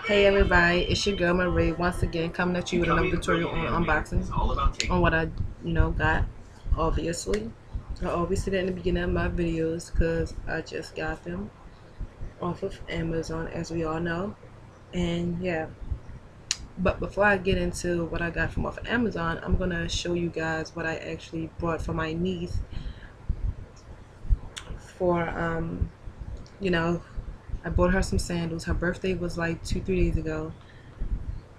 Hey everybody, it's your girl Marie once again coming at you with another tutorial on unboxing on what I got. Obviously I always say that in the beginning of my videos because I just got them off of Amazon, as we all know. And yeah, but before I get into what I got from off of Amazon, I'm gonna show you guys what I actually bought for my niece for you know I bought her some sandals. Her birthday was like 2-3 days ago,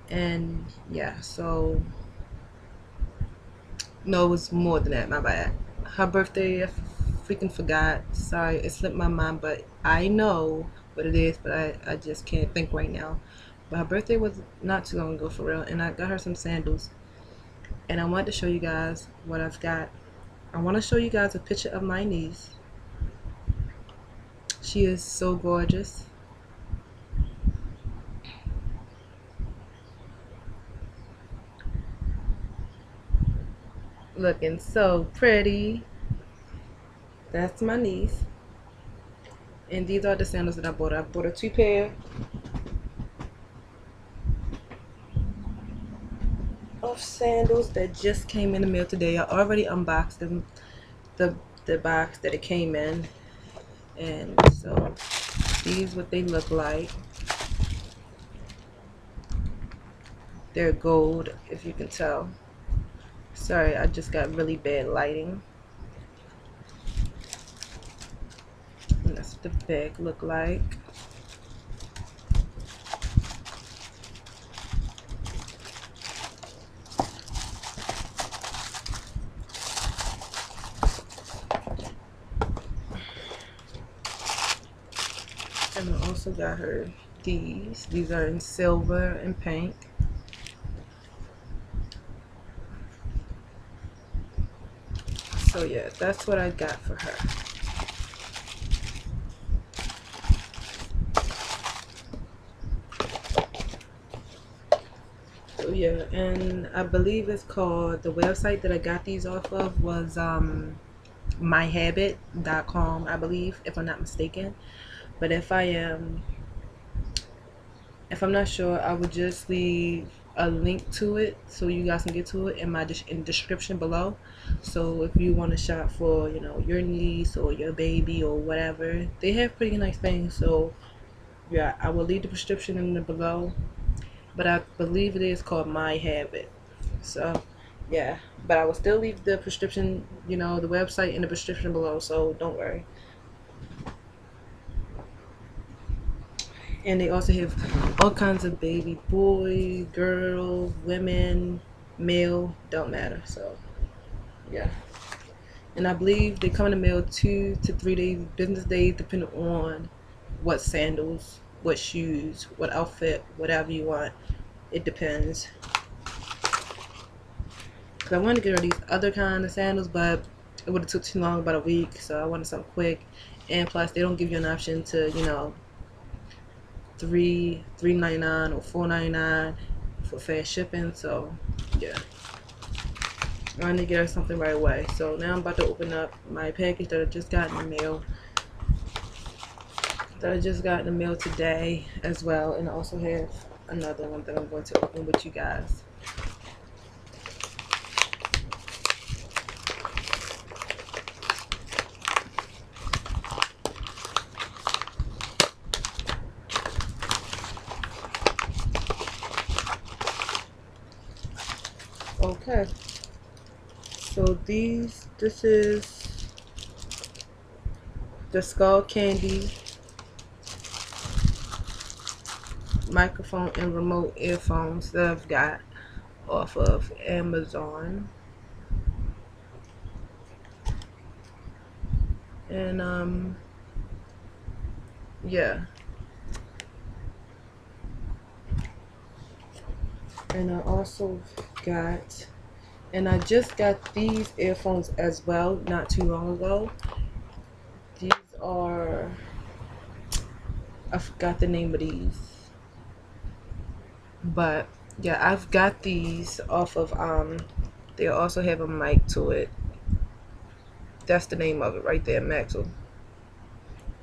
and yeah, so no, it was more than that. My bad. Her birthday, I freaking forgot. Sorry, it slipped my mind, but I know what it is, but I just can't think right now. But her birthday was not too long ago, for real, and I got her some sandals. And I wanted to show you guys what I've got. I want to show you guys a picture of my niece. She is so gorgeous. Looking so pretty. That's my niece. And these are the sandals that I bought. I bought her 2 pair of sandals that just came in the mail today. I already unboxed them, the box that it came in, and so these what they look like. They're gold, if you can tell. Sorry, I just got really bad lighting. And that's what the bag look like. And I also got her these. These are in silver and pink. So yeah, that's what I got for her. So yeah, and I believe it's called, the website that I got these off of was myhabit.com, I believe, if I'm not mistaken. But if I'm not sure, I would just leave a link to it so you guys can get to it in my in the description below. So if you want to shop for your niece or your baby or whatever, they have pretty nice things. So yeah, I will leave the prescription in the below, but I believe it is called My Habit. So yeah, but I will still leave the prescription, the website in the description below, so don't worry. And they also have all kinds of baby, boy, girl, women, male, don't matter. So yeah, and I believe they come in the mail 2 to 3 days, business days, depending on what sandals, what shoes, what outfit, whatever you want. It depends. Cause I wanted to get her these other kind of sandals, but it would have took too long, about a week. So I wanted something quick, and plus they don't give you an option to $3.99 or $4.99 for fast shipping. So yeah, I need to get her something right away. So now I'm about to open up my package that I just got in the mail. Today as well, and I also have another one that I'm going to open with you guys. Okay, so this is the Skull Candy microphone and remote earphones that I've got off of Amazon. And yeah, and I also got, and I just got these earphones as well not too long ago. These are, I forgot the name of these, but yeah, I've got these off of they also have a mic to it. That's the name of it right there, Maxwell.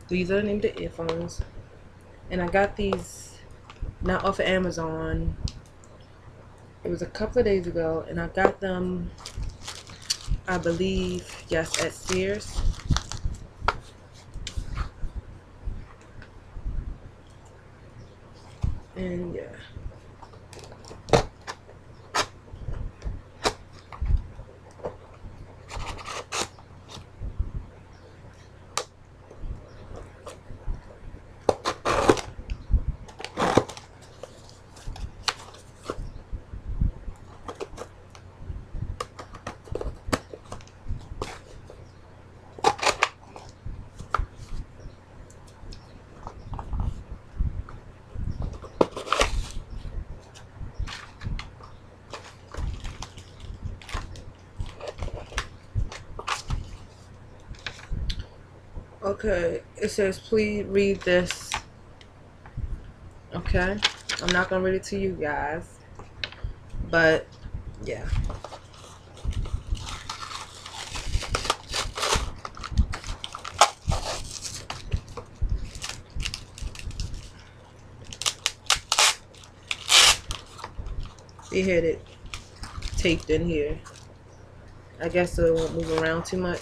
These are the name of the earphones. And I got these not off of Amazon. It was a couple of days ago, and I got them, I believe, yes, at Sears. And yeah. Okay, it says please read this. Okay, I'm not gonna read it to you guys, but yeah. They had it taped in here. I guess so it won't move around too much.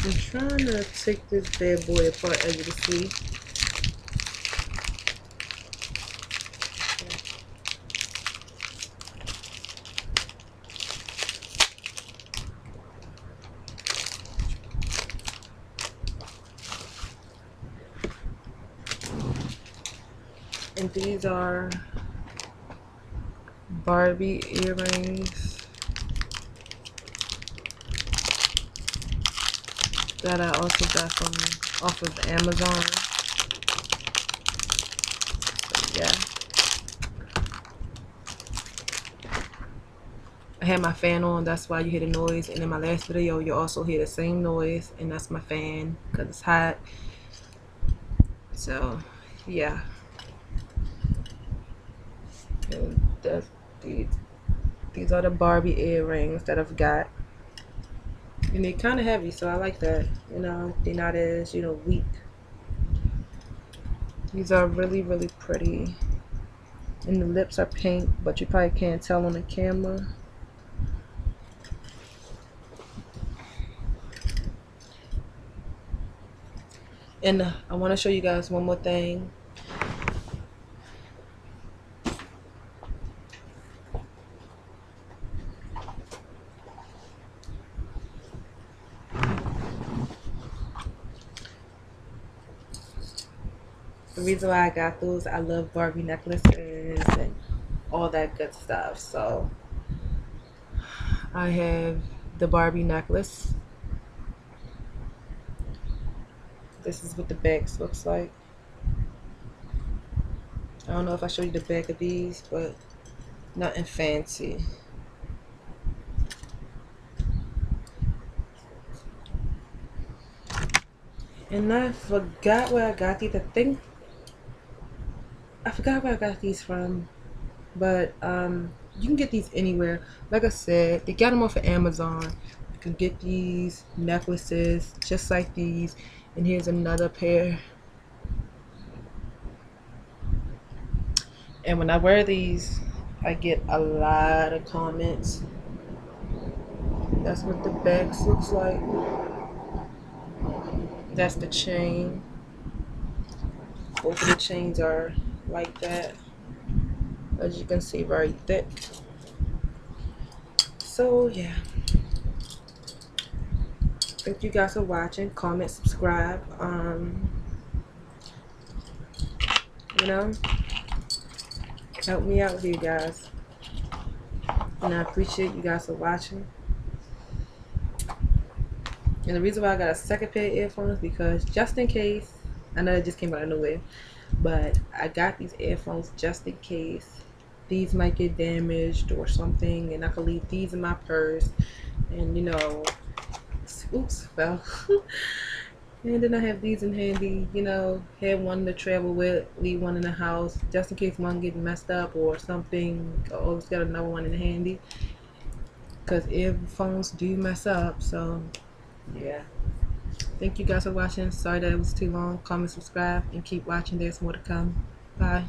I'm trying to take this bad boy apart, as you can see. And these are Barbie earrings that I also got from off of Amazon. So, yeah. I had my fan on, that's why you hear the noise. And in my last video, you also hear the same noise, and that's my fan because it's hot. So, yeah. And that's these are the Barbie earrings that I've got. And they're kind of heavy, so I like that. You know, they're not as, you know, weak. These are really, really pretty. And the lips are pink, but you probably can't tell on the camera. And I want to show you guys one more thing. The reason why I got those, I love Barbie necklaces and all that good stuff. So I have the Barbie necklace. This is what the back looks like. I don't know if I show you the back of these, but nothing fancy. And I forgot where I got these. I forgot where I got these from, but you can get these anywhere. Like I said, they got them off of Amazon. You can get these necklaces just like these. And here's another pair. And when I wear these, I get a lot of comments. That's what the back looks like. That's the chain. Both of the chains are like that. As you can see, very thick. So yeah, thank you guys for watching. Comment, subscribe. You know, help me out here, guys. And I appreciate you guys for watching. And the reason why I got a second pair of earphones, because just in case, I know it just came out of nowhere, but I got these earphones just in case these might get damaged or something, and I could leave these in my purse, and you know, Oops, fell. And then I have these in handy, you know, have one to travel with, leave one in the house, just in case one getting messed up or something. I always got another one in handy, because earphones do mess up. So, yeah. Thank you guys for watching. Sorry that it was too long. Comment, subscribe, and keep watching. There's more to come. Bye.